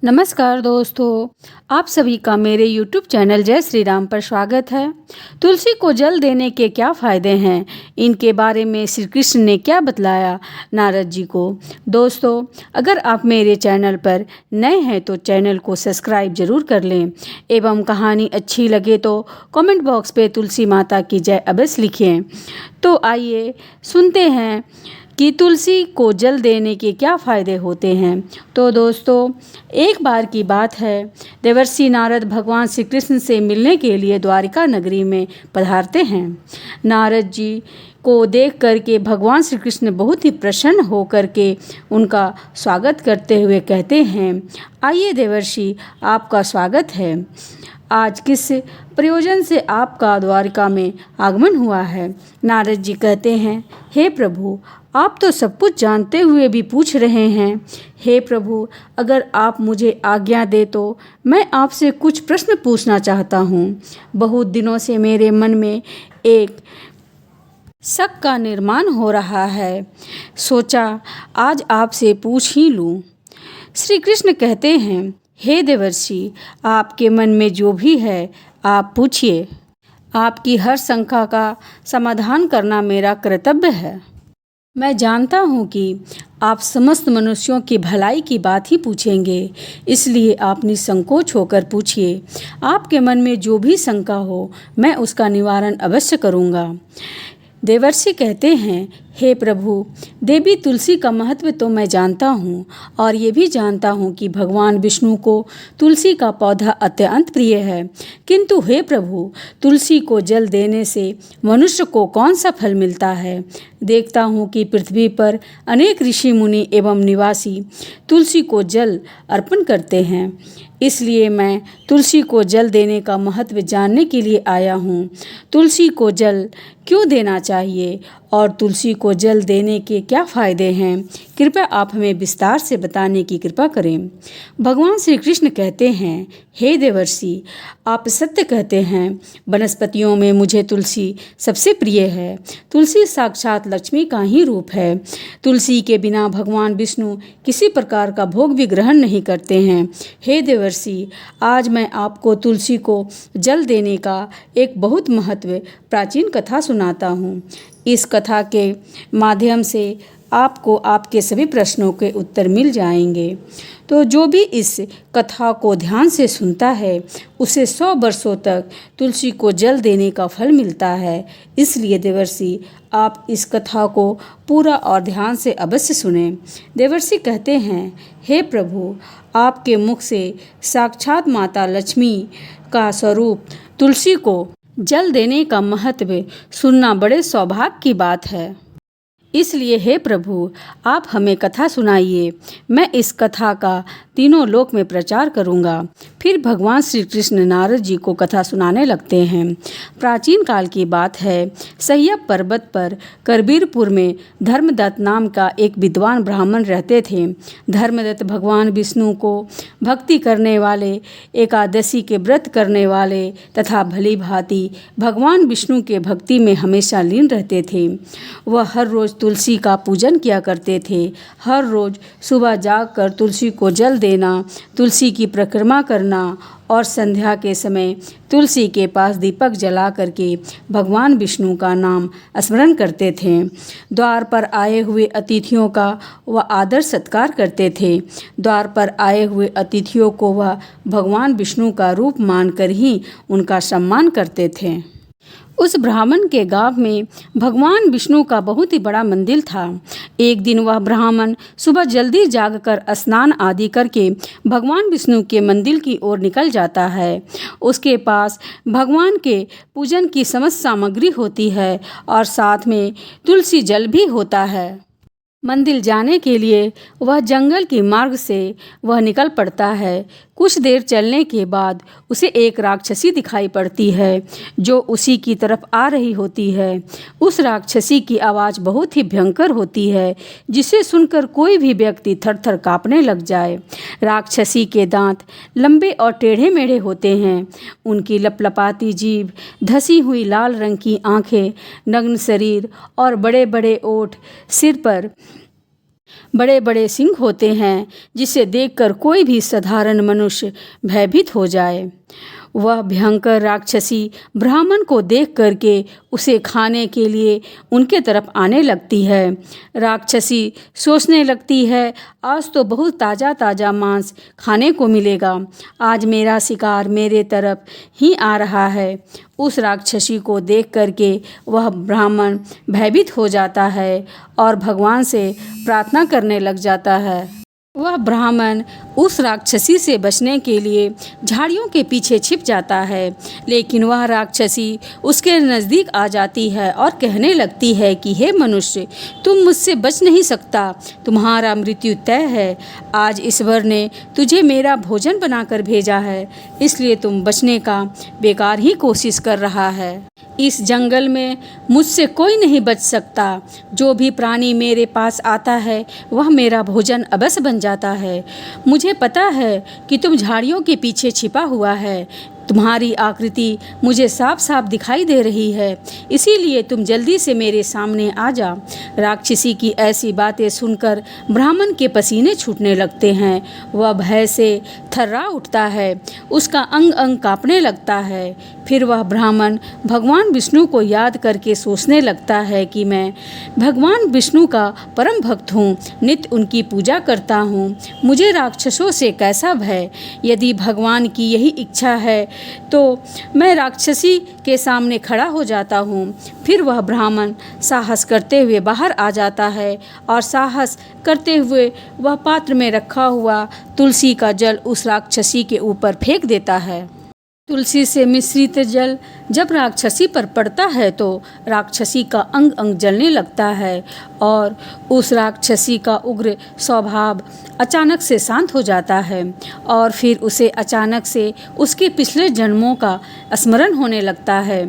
नमस्कार दोस्तों, आप सभी का मेरे YouTube चैनल जय श्री राम पर स्वागत है। तुलसी को जल देने के क्या फ़ायदे हैं, इनके बारे में श्री कृष्ण ने क्या बतलाया नारद जी को। दोस्तों, अगर आप मेरे चैनल पर नए हैं तो चैनल को सब्सक्राइब जरूर कर लें एवं कहानी अच्छी लगे तो कमेंट बॉक्स पे तुलसी माता की जय अवश्य लिखें। तो आइए सुनते हैं कि तुलसी को जल देने के क्या फ़ायदे होते हैं। तो दोस्तों, एक बार की बात है, देवर्षि नारद भगवान श्री कृष्ण से मिलने के लिए द्वारिका नगरी में पधारते हैं। नारद जी को देख करके भगवान श्री कृष्ण बहुत ही प्रसन्न होकर के उनका स्वागत करते हुए कहते हैं, आइए देवर्षि, आपका स्वागत है। आज किस प्रयोजन से आपका द्वारिका में आगमन हुआ है। नारद जी कहते हैं, हे प्रभु, आप तो सब कुछ जानते हुए भी पूछ रहे हैं। हे प्रभु, अगर आप मुझे आज्ञा दे तो मैं आपसे कुछ प्रश्न पूछना चाहता हूँ। बहुत दिनों से मेरे मन में एक शक का निर्माण हो रहा है, सोचा आज आपसे पूछ ही लूँ। श्री कृष्ण कहते हैं, हे देवर्षि, आपके मन में जो भी है आप पूछिए। आपकी हर शंका का समाधान करना मेरा कर्तव्य है। मैं जानता हूँ कि आप समस्त मनुष्यों की भलाई की बात ही पूछेंगे, इसलिए आप निसंकोच होकर पूछिए। आपके मन में जो भी शंका हो मैं उसका निवारण अवश्य करूँगा। देवर्षि कहते हैं, हे प्रभु, देवी तुलसी का महत्व तो मैं जानता हूँ और ये भी जानता हूँ कि भगवान विष्णु को तुलसी का पौधा अत्यंत प्रिय है। किंतु हे प्रभु, तुलसी को जल देने से मनुष्य को कौन सा फल मिलता है। देखता हूँ कि पृथ्वी पर अनेक ऋषि मुनि एवं निवासी तुलसी को जल अर्पण करते हैं, इसलिए मैं तुलसी को जल देने का महत्व जानने के लिए आया हूँ। तुलसी को जल क्यों देना चाहिए और तुलसी को जल देने के क्या फ़ायदे हैं, कृपया आप हमें विस्तार से बताने की कृपा करें। भगवान श्री कृष्ण कहते हैं, हे देवर्षि, आप सत्य कहते हैं। वनस्पतियों में मुझे तुलसी सबसे प्रिय है। तुलसी साक्षात लक्ष्मी का ही रूप है। तुलसी के बिना भगवान विष्णु किसी प्रकार का भोग भी ग्रहण नहीं करते हैं। हे देवर्षि, आज मैं आपको तुलसी को जल देने का एक बहुत महत्व प्राचीन कथा सुनाता हूँ। इस कथा के माध्यम से आपको आपके सभी प्रश्नों के उत्तर मिल जाएंगे। तो जो भी इस कथा को ध्यान से सुनता है उसे 100 वर्षों तक तुलसी को जल देने का फल मिलता है। इसलिए देवर्षि, आप इस कथा को पूरा और ध्यान से अवश्य सुनें। देवर्षि कहते हैं, हे प्रभु, आपके मुख से साक्षात माता लक्ष्मी का स्वरूप तुलसी को जल देने का महत्व सुनना बड़े सौभाग्य की बात है। इसलिए हे प्रभु, आप हमें कथा सुनाइए। मैं इस कथा का तीनों लोक में प्रचार करूंगा। फिर भगवान श्री कृष्ण नारद जी को कथा सुनाने लगते हैं। प्राचीन काल की बात है, सह्यप पर्वत पर करबीरपुर में धर्मदत्त नाम का एक विद्वान ब्राह्मण रहते थे। धर्मदत्त भगवान विष्णु को भक्ति करने वाले, एकादशी के व्रत करने वाले तथा भली भांति भगवान विष्णु के भक्ति में हमेशा लीन रहते थे। वह हर रोज़ तुलसी का पूजन किया करते थे। हर रोज़ सुबह जागकर तुलसी को जल देना, तुलसी की परिक्रमा करना और संध्या के समय तुलसी के पास दीपक जला करके भगवान विष्णु का नाम स्मरण करते थे। द्वार पर आए हुए अतिथियों का वह आदर सत्कार करते थे। द्वार पर आए हुए अतिथियों को वह भगवान विष्णु का रूप मानकर ही उनका सम्मान करते थे। उस ब्राह्मण के गांव में भगवान विष्णु का बहुत ही बड़ा मंदिर था। एक दिन वह ब्राह्मण सुबह जल्दी जागकर स्नान आदि करके भगवान विष्णु के मंदिर की ओर निकल जाता है। उसके पास भगवान के पूजन की समस्त सामग्री होती है और साथ में तुलसी जल भी होता है। मंदिर जाने के लिए वह जंगल के मार्ग से वह निकल पड़ता है। कुछ देर चलने के बाद उसे एक राक्षसी दिखाई पड़ती है जो उसी की तरफ आ रही होती है। उस राक्षसी की आवाज़ बहुत ही भयंकर होती है, जिसे सुनकर कोई भी व्यक्ति थर-थर काँपने लग जाए। राक्षसी के दांत लंबे और टेढ़े मेढ़े होते हैं। उनकी लपलपाती जीभ, धसी हुई लाल रंग की आँखें, नग्न शरीर और बड़े बड़े ओठ, सिर पर बड़े बड़े सिंह होते हैं जिसे देखकर कोई भी साधारण मनुष्य भयभीत हो जाए। वह भयंकर राक्षसी ब्राह्मण को देख करके उसे खाने के लिए उनके तरफ आने लगती है। राक्षसी सोचने लगती है, आज तो बहुत ताज़ा ताज़ा मांस खाने को मिलेगा, आज मेरा शिकार मेरे तरफ ही आ रहा है। उस राक्षसी को देख करके वह ब्राह्मण भयभीत हो जाता है और भगवान से प्रार्थना करने लग जाता है। वह ब्राह्मण उस राक्षसी से बचने के लिए झाड़ियों के पीछे छिप जाता है, लेकिन वह राक्षसी उसके नज़दीक आ जाती है और कहने लगती है कि हे मनुष्य, तुम मुझसे बच नहीं सकता, तुम्हारा मृत्यु तय है। आज ईश्वर ने तुझे मेरा भोजन बनाकर भेजा है, इसलिए तुम बचने का बेकार ही कोशिश कर रहा है। इस जंगल में मुझसे कोई नहीं बच सकता। जो भी प्राणी मेरे पास आता है वह मेरा भोजन अवश्य बन जाता है। मुझे पता है कि तुम झाड़ियों के पीछे छिपा हुआ है, तुम्हारी आकृति मुझे साफ साफ दिखाई दे रही है, इसीलिए तुम जल्दी से मेरे सामने आ जा। राक्षसी की ऐसी बातें सुनकर ब्राह्मण के पसीने छूटने लगते हैं। वह भय से थर्रा उठता है, उसका अंग अंग कांपने लगता है। फिर वह ब्राह्मण भगवान विष्णु को याद करके सोचने लगता है कि मैं भगवान विष्णु का परम भक्त हूँ, नित्य उनकी पूजा करता हूँ, मुझे राक्षसों से कैसा भय। यदि भगवान की यही इच्छा है तो मैं राक्षसी के सामने खड़ा हो जाता हूँ। फिर वह ब्राह्मण साहस करते हुए बाहर आ जाता है और साहस करते हुए वह पात्र में रखा हुआ तुलसी का जल उस राक्षसी के ऊपर फेंक देता है। तुलसी से मिश्रित जल जब राक्षसी पर पड़ता है तो राक्षसी का अंग अंग जलने लगता है और उस राक्षसी का उग्र स्वभाव अचानक से शांत हो जाता है और फिर उसे अचानक से उसके पिछले जन्मों का स्मरण होने लगता है।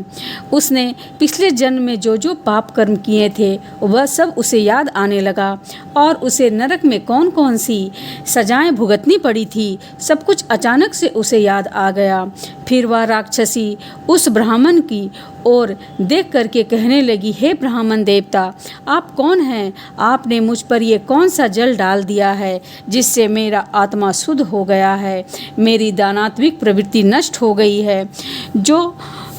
उसने पिछले जन्म में जो जो पाप कर्म किए थे वह सब उसे याद आने लगा और उसे नरक में कौन कौन सी सजाएं भुगतनी पड़ी थी, सब कुछ अचानक से उसे याद आ गया। फिर वह राक्षसी उस ब्राह्मण की ओर देख करके कहने लगी, हे ब्राह्मण देवता, आप कौन हैं? आपने मुझ पर ये कौन सा जल डाल दिया है जिससे मेरा आत्मा शुद्ध हो गया है, मेरी दानात्विक प्रवृत्ति नष्ट हो गई है। जो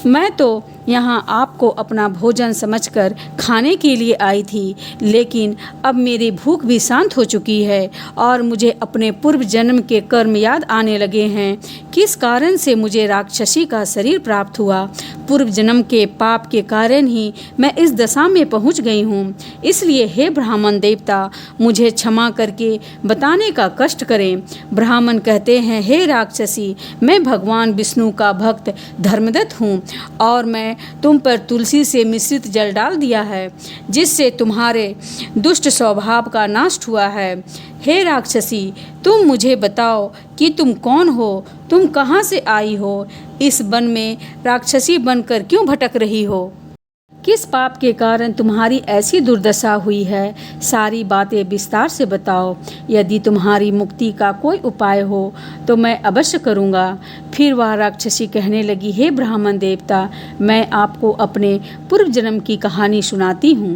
मैं तो यहाँ आपको अपना भोजन समझकर खाने के लिए आई थी, लेकिन अब मेरी भूख भी शांत हो चुकी है और मुझे अपने पूर्व जन्म के कर्म याद आने लगे हैं। किस कारण से मुझे राक्षसी का शरीर प्राप्त हुआ? पूर्व जन्म के पाप के कारण ही मैं इस दशा में पहुँच गई हूँ। इसलिए हे ब्राह्मण देवता, मुझे क्षमा करके बताने का कष्ट करें। ब्राह्मण कहते हैं, हे राक्षसी, मैं भगवान विष्णु का भक्त धर्मदत्त हूँ और मैं तुम पर तुलसी से मिश्रित जल डाल दिया है, जिससे तुम्हारे दुष्ट स्वभाव का नाश हुआ है। हे राक्षसी, तुम मुझे बताओ कि तुम कौन हो, तुम कहाँ से आई हो, इस वन में राक्षसी बनकर क्यों भटक रही हो, किस पाप के कारण तुम्हारी ऐसी दुर्दशा हुई है, सारी बातें विस्तार से बताओ। यदि तुम्हारी मुक्ति का कोई उपाय हो तो मैं अवश्य करूँगा। फिर वह राक्षसी कहने लगी, हे ब्राह्मण देवता, मैं आपको अपने पूर्व जन्म की कहानी सुनाती हूँ।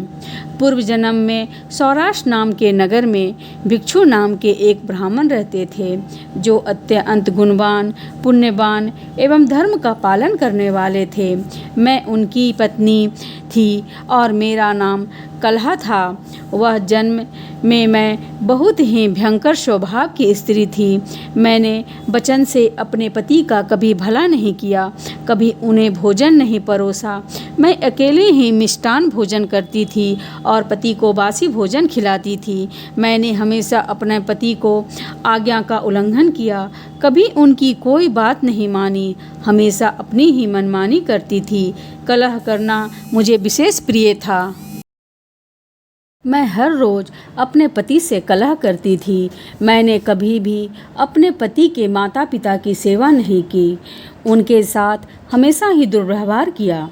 पूर्व जन्म में सौराष्ट्र नाम के नगर में भिक्षु नाम के एक ब्राह्मण रहते थे, जो अत्यंत गुणवान, पुण्यवान एवं धर्म का पालन करने वाले थे। मैं उनकी पत्नी थी और मेरा नाम कलहा था। वह जन्म में मैं बहुत ही भयंकर स्वभाव की स्त्री थी। मैंने वचन से अपने पति का कभी भला नहीं किया, कभी उन्हें भोजन नहीं परोसा। मैं अकेले ही मिष्टान भोजन करती थी और पति को बासी भोजन खिलाती थी। मैंने हमेशा अपने पति को आज्ञा का उल्लंघन किया, कभी उनकी कोई बात नहीं मानी, हमेशा अपनी ही मनमानी करती थी। कलह करना मुझे विशेष प्रिय था। मैं हर रोज़ अपने पति से कलह करती थी। मैंने कभी भी अपने पति के माता पिता की सेवा नहीं की, उनके साथ हमेशा ही दुर्व्यवहार किया।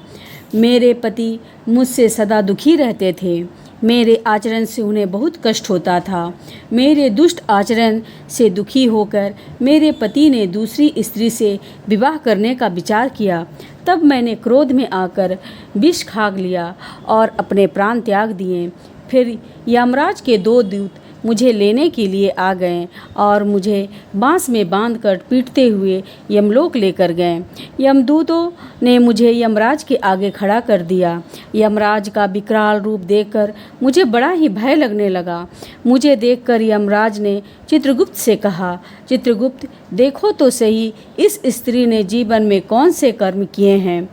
मेरे पति मुझसे सदा दुखी रहते थे। मेरे आचरण से उन्हें बहुत कष्ट होता था। मेरे दुष्ट आचरण से दुखी होकर मेरे पति ने दूसरी स्त्री से विवाह करने का विचार किया। तब मैंने क्रोध में आकर विष खा लिया और अपने प्राण त्याग दिए। फिर यमराज के 2 दूत मुझे लेने के लिए आ गए और मुझे बांस में बांधकर पीटते हुए यमलोक लेकर गए। यमदूतों ने मुझे यमराज के आगे खड़ा कर दिया। यमराज का विकराल रूप देखकर मुझे बड़ा ही भय लगने लगा। मुझे देखकर यमराज ने चित्रगुप्त से कहा, चित्रगुप्त, देखो तो सही, इस स्त्री ने जीवन में कौन से कर्म किए हैं?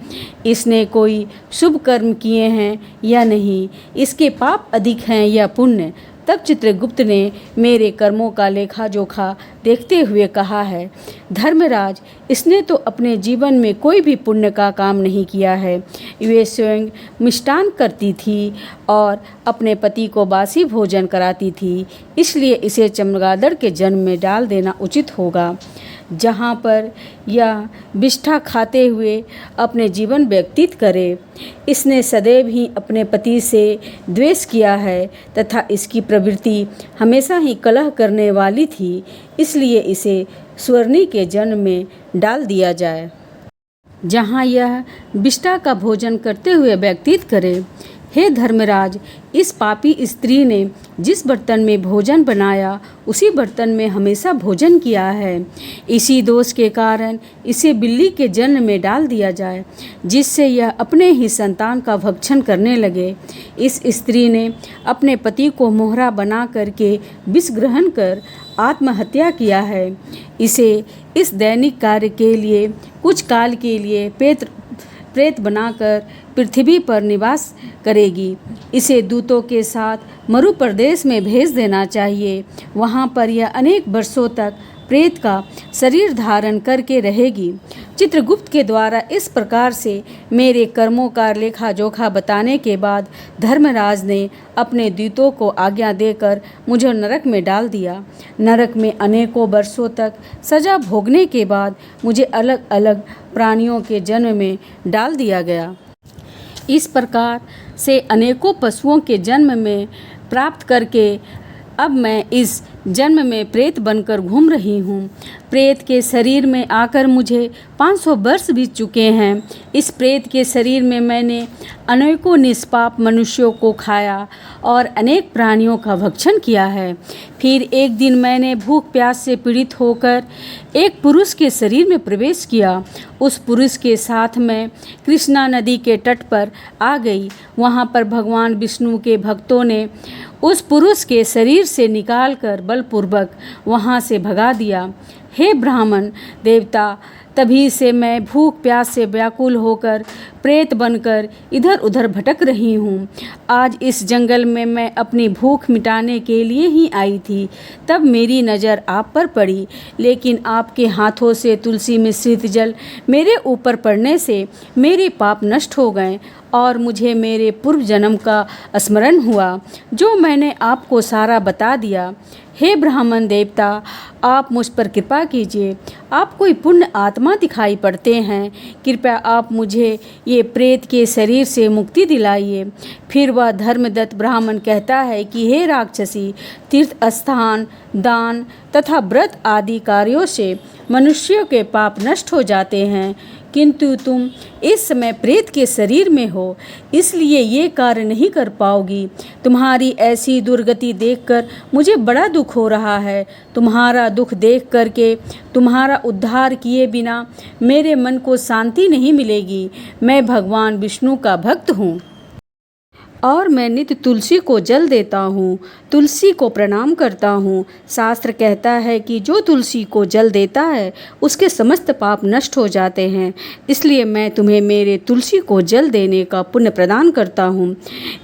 इसने कोई शुभ कर्म किए हैं या नहीं? इसके पाप अधिक हैं या पुण्य? तब चित्रगुप्त ने मेरे कर्मों का लेखा जोखा देखते हुए कहा है, धर्मराज, इसने तो अपने जीवन में कोई भी पुण्य का काम नहीं किया है। वे स्वयं मिष्टान करती थी और अपने पति को बासी भोजन कराती थी, इसलिए इसे चमगादड़ के जन्म में डाल देना उचित होगा, जहाँ पर यह विष्ठा खाते हुए अपने जीवन व्यतीत करे। इसने सदैव ही अपने पति से द्वेष किया है तथा इसकी प्रवृत्ति हमेशा ही कलह करने वाली थी, इसलिए इसे स्वर्णी के जन्म में डाल दिया जाए, जहाँ यह विष्ठा का भोजन करते हुए व्यतीत करे। हे धर्मराज, इस पापी स्त्री ने जिस बर्तन में भोजन बनाया उसी बर्तन में हमेशा भोजन किया है। इसी दोष के कारण इसे बिल्ली के जन्म में डाल दिया जाए, जिससे यह अपने ही संतान का भक्षण करने लगे। इस स्त्री ने अपने पति को मोहरा बना करके विष ग्रहण कर आत्महत्या किया है। इसे इस दैनिक कार्य के लिए कुछ काल के लिए प्रेत बनाकर पृथ्वी पर निवास करेगी। इसे दूतों के साथ मरु प्रदेश में भेज देना चाहिए। वहाँ पर यह अनेक वर्षों तक प्रेत का शरीर धारण करके रहेगी। चित्रगुप्त के द्वारा इस प्रकार से मेरे कर्मों का लेखा जोखा बताने के बाद धर्मराज ने अपने दूतों को आज्ञा देकर मुझे नरक में डाल दिया। नरक में अनेकों वर्षों तक सजा भोगने के बाद मुझे अलग अलग प्राणियों के जन्म में डाल दिया गया। इस प्रकार से अनेकों पशुओं के जन्म में प्राप्त करके अब मैं इस जन्म में प्रेत बनकर घूम रही हूँ। प्रेत के शरीर में आकर मुझे 500 वर्ष बीत चुके हैं। इस प्रेत के शरीर में मैंने अनेकों निष्पाप मनुष्यों को खाया और अनेक प्राणियों का भक्षण किया है। फिर एक दिन मैंने भूख प्यास से पीड़ित होकर एक पुरुष के शरीर में प्रवेश किया। उस पुरुष के साथ मैं कृष्णा नदी के तट पर आ गई। वहाँ पर भगवान विष्णु के भक्तों ने उस पुरुष के शरीर से निकालकर बलपूर्वक वहाँ से भगा दिया। हे ब्राह्मण देवता, तभी से मैं भूख प्यास से व्याकुल होकर प्रेत बनकर इधर उधर भटक रही हूँ। आज इस जंगल में मैं अपनी भूख मिटाने के लिए ही आई थी। तब मेरी नज़र आप पर पड़ी, लेकिन आपके हाथों से तुलसी मिश्रित जल मेरे ऊपर पड़ने से मेरे पाप नष्ट हो गए और मुझे मेरे पूर्व जन्म का स्मरण हुआ, जो मैंने आपको सारा बता दिया। हे ब्राह्मण देवता, आप मुझ पर कृपा कीजिए। आप कोई पुण्य आत्मा दिखाई पड़ते हैं। कृपया आप मुझे ये प्रेत के शरीर से मुक्ति दिलाइए। फिर वह धर्मदत्त ब्राह्मण कहता है कि हे राक्षसी, तीर्थ स्थान, दान तथा व्रत आदि कार्यों से मनुष्यों के पाप नष्ट हो जाते हैं, किंतु तुम इस समय प्रेत के शरीर में हो, इसलिए ये कार्य नहीं कर पाओगी। तुम्हारी ऐसी दुर्गति देखकर मुझे बड़ा दुख हो रहा है। तुम्हारा दुख देख करके तुम्हारा उद्धार किए बिना मेरे मन को शांति नहीं मिलेगी। मैं भगवान विष्णु का भक्त हूँ और मैं नित्य तुलसी को जल देता हूँ, तुलसी को प्रणाम करता हूँ। शास्त्र कहता है कि जो तुलसी को जल देता है उसके समस्त पाप नष्ट हो जाते हैं, इसलिए मैं तुम्हें मेरे तुलसी को जल देने का पुण्य प्रदान करता हूँ।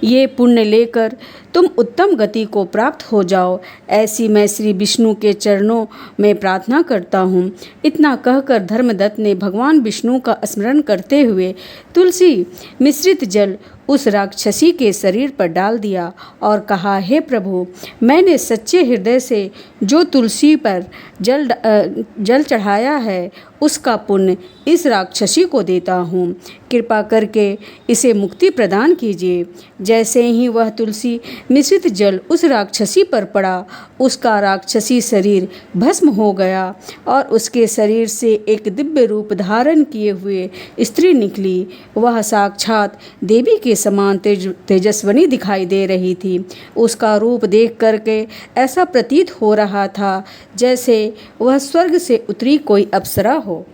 ये पुण्य लेकर तुम उत्तम गति को प्राप्त हो जाओ, ऐसी मैं श्री विष्णु के चरणों में प्रार्थना करता हूँ। इतना कहकर धर्मदत्त ने भगवान विष्णु का स्मरण करते हुए तुलसी मिश्रित जल उस राक्षसी के शरीर पर डाल दिया और कहा, हे प्रभु, मैंने सच्चे हृदय से जो तुलसी पर जल चढ़ाया है उसका पुण्य इस राक्षसी को देता हूँ। कृपा करके इसे मुक्ति प्रदान कीजिए। जैसे ही वह तुलसी मिश्रित जल उस राक्षसी पर पड़ा। उसका राक्षसी शरीर भस्म हो गया और उसके शरीर से एक दिव्य रूप धारण किए हुए स्त्री निकली। वह साक्षात देवी के समान तेजस्विनी दिखाई दे रही थी। उसका रूप देख करके ऐसा प्रतीत हो रहा था जैसे वह स्वर्ग से उतरी कोई अप्सरा हो।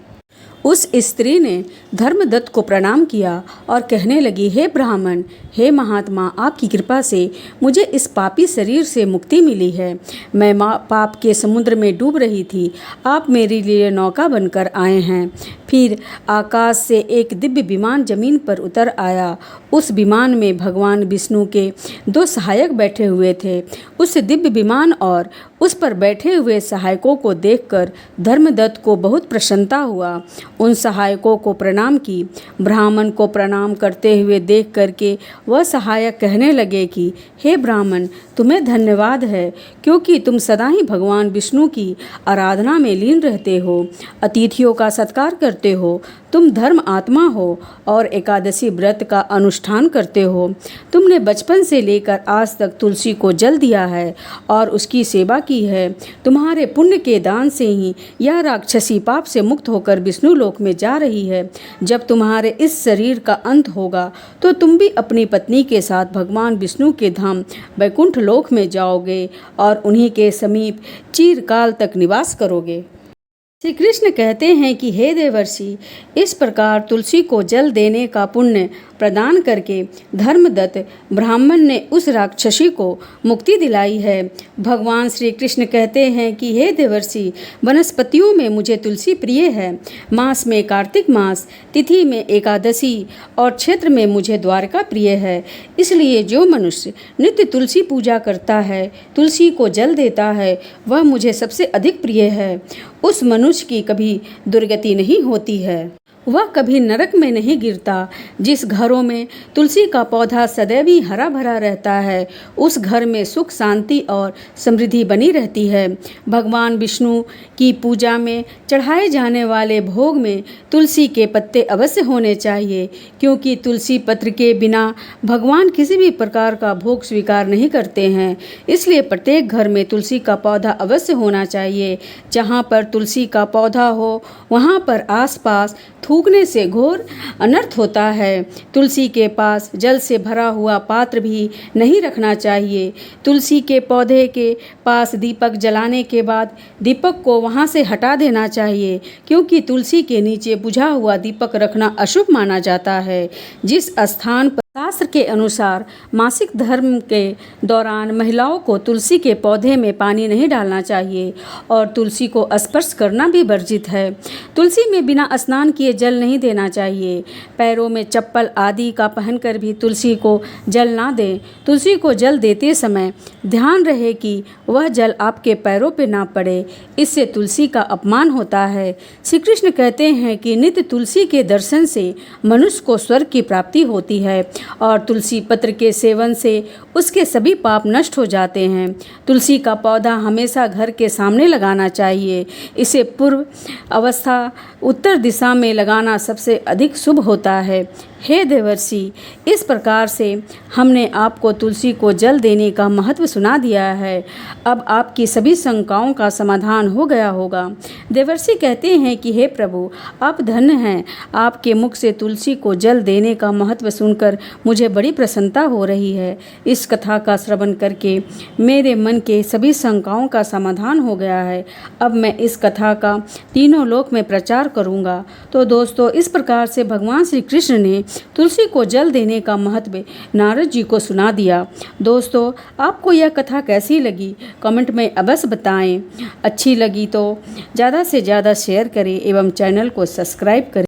उस स्त्री ने धर्मदत्त को प्रणाम किया और कहने लगी, हे ब्राह्मण, हे महात्मा, आपकी कृपा से मुझे इस पापी शरीर से मुक्ति मिली है। मैं पाप के समुद्र में डूब रही थी। आप मेरे लिए नौका बनकर आए हैं। फिर आकाश से एक दिव्य विमान जमीन पर उतर आया। उस विमान में भगवान विष्णु के 2 सहायक बैठे हुए थे। उस दिव्य विमान और उस पर बैठे हुए सहायकों को देखकर धर्मदत्त को बहुत प्रसन्नता हुआ। उन सहायकों को प्रणाम की। ब्राह्मण को प्रणाम करते हुए देख करके वह सहायक कहने लगे कि हे ब्राह्मण, तुम्हें धन्यवाद है क्योंकि तुम सदा ही भगवान विष्णु की आराधना में लीन रहते हो, अतिथियों का सत्कार करते हो, तुम धर्म आत्मा हो और एकादशी व्रत का अनुष्ठान करते हो। तुमने बचपन से लेकर आज तक तुलसी को जल दिया है और उसकी सेवा की है। तुम्हारे पुण्य के दान से ही यह राक्षसी पाप से मुक्त होकर विष्णु लोक में जा रही है। जब तुम्हारे इस शरीर का अंत होगा तो तुम भी अपनी पत्नी के साथ भगवान विष्णु के धाम वैकुंठ लोक में जाओगे और उन्हीं के समीप चिरकाल तक निवास करोगे। श्री कृष्ण कहते हैं कि हे देवर्षि, इस प्रकार तुलसी को जल देने का पुण्य प्रदान करके धर्मदत्त ब्राह्मण ने उस राक्षसी को मुक्ति दिलाई है। भगवान श्री कृष्ण कहते हैं कि हे देवर्षि, वनस्पतियों में मुझे तुलसी प्रिय है। मास में कार्तिक मास, तिथि में एकादशी और क्षेत्र में मुझे द्वारका प्रिय है। इसलिए जो मनुष्य नित्य तुलसी पूजा करता है, तुलसी को जल देता है, वह मुझे सबसे अधिक प्रिय है। उस मनुष्य की कभी दुर्गति नहीं होती है, वह कभी नरक में नहीं गिरता। जिस घरों में तुलसी का पौधा सदैव ही हरा भरा रहता है, उस घर में सुख, शांति और समृद्धि बनी रहती है। भगवान विष्णु की पूजा में चढ़ाए जाने वाले भोग में तुलसी के पत्ते अवश्य होने चाहिए, क्योंकि तुलसी पत्र के बिना भगवान किसी भी प्रकार का भोग स्वीकार नहीं करते हैं। इसलिए प्रत्येक घर में तुलसी का पौधा अवश्य होना चाहिए। जहाँ पर तुलसी का पौधा हो, वहाँ पर आसपास थूकने से घोर अनर्थ होता है। तुलसी के पास जल से भरा हुआ पात्र भी नहीं रखना चाहिए। तुलसी के पौधे के पास दीपक जलाने के बाद दीपक को वहां से हटा देना चाहिए, क्योंकि तुलसी के नीचे बुझा हुआ दीपक रखना अशुभ माना जाता है। जिस स्थान पर शास्त्र के अनुसार मासिक धर्म के दौरान महिलाओं को तुलसी के पौधे में पानी नहीं डालना चाहिए और तुलसी को स्पर्श करना भी वर्जित है। तुलसी में बिना स्नान किए जल नहीं देना चाहिए। पैरों में चप्पल आदि का पहनकर भी तुलसी को जल ना दें। तुलसी को जल देते समय ध्यान रहे कि वह जल आपके पैरों पर ना पड़े, इससे तुलसी का अपमान होता है। श्री कृष्ण कहते हैं कि नित्य तुलसी के दर्शन से मनुष्य को स्वर्ग की प्राप्ति होती है और तुलसी पत्र के सेवन से उसके सभी पाप नष्ट हो जाते हैं। तुलसी का पौधा हमेशा घर के सामने लगाना चाहिए। इसे पूर्व अवस्था उत्तर दिशा में लगाना सबसे अधिक शुभ होता है। हे देवर्षि, इस प्रकार से हमने आपको तुलसी को जल देने का महत्व सुना दिया है। अब आपकी सभी शंकाओं का समाधान हो गया होगा। देवर्षि कहते हैं कि हे प्रभु, आप धन्य हैं। आपके मुख से तुलसी को जल देने का महत्व सुनकर मुझे बड़ी प्रसन्नता हो रही है। इस कथा का श्रवण करके मेरे मन के सभी शंकाओं का समाधान हो गया है। अब मैं इस कथा का तीनों लोक में प्रचार करूँगा। तो दोस्तों, इस प्रकार से भगवान श्री कृष्ण ने तुलसी को जल देने का महत्व नारद जी को सुना दिया। दोस्तों, आपको यह कथा कैसी लगी कमेंट में अवश्य बताएं। अच्छी लगी तो ज़्यादा से ज़्यादा शेयर करें एवं चैनल को सब्सक्राइब करें।